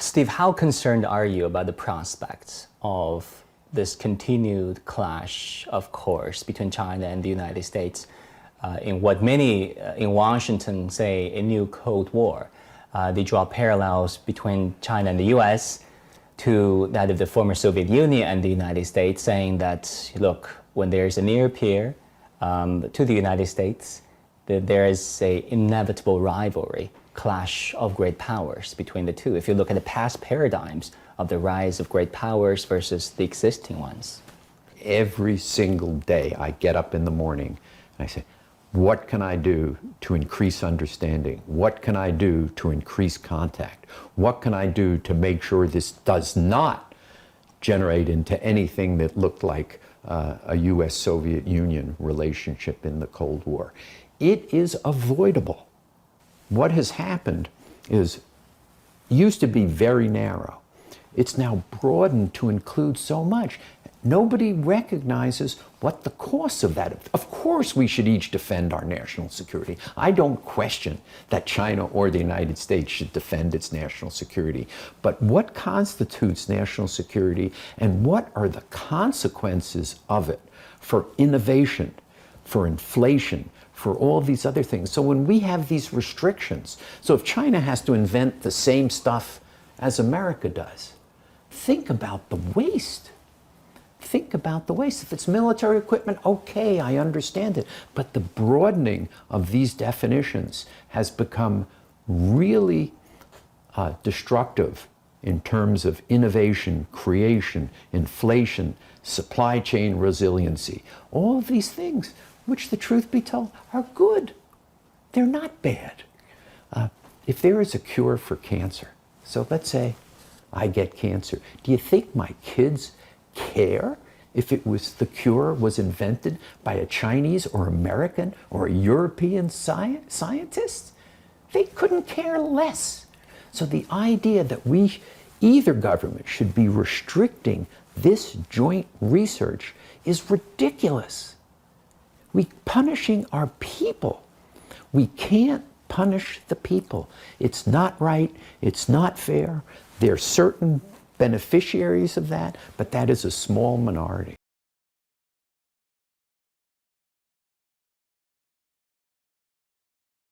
Steve, how concerned are you about the prospects of this continued clash of course between China and the United States in what many in Washington say a new Cold War? They draw parallels between China and the U.S. to that of the former Soviet Union and the United States, saying that, look, when there's a near peer to the United States, that there is an inevitable rivalry, clash of great powers between the two. If you look at the past paradigms of the rise of great powers versus the existing ones. Every single day I get up in the morning and I say, what can I do to increase understanding? What can I do to increase contact? What can I do to make sure this does not generate into anything that looked like a U.S. Soviet Union relationship in the Cold War? It is avoidable. What has happened is, it used to be very narrow. It's now broadened to include so much. Nobody recognizes what the costs of that. Of course we should each defend our national security. I don't question that China or the United States should defend its national security. But what constitutes national security and what are the consequences of it for innovation, for inflation, for all these other things? So when we have these restrictions, so if China has to invent the same stuff as America does, think about the waste. Think about the waste. If it's military equipment, okay, I understand it. But the broadening of these definitions has become really destructive in terms of innovation, creation, inflation, supply chain resiliency. All of these things, which the truth be told, are good. They're not bad. If there is a cure for cancer, so let's say I get cancer, do you think my kids care if the cure was invented by a Chinese or American or a European scientist? They couldn't care less. So the idea that either government should be restricting this joint research is ridiculous. We're punishing our people. We can't punish the people. It's not right. It's not fair. There are certain beneficiaries of that, but that is a small minority.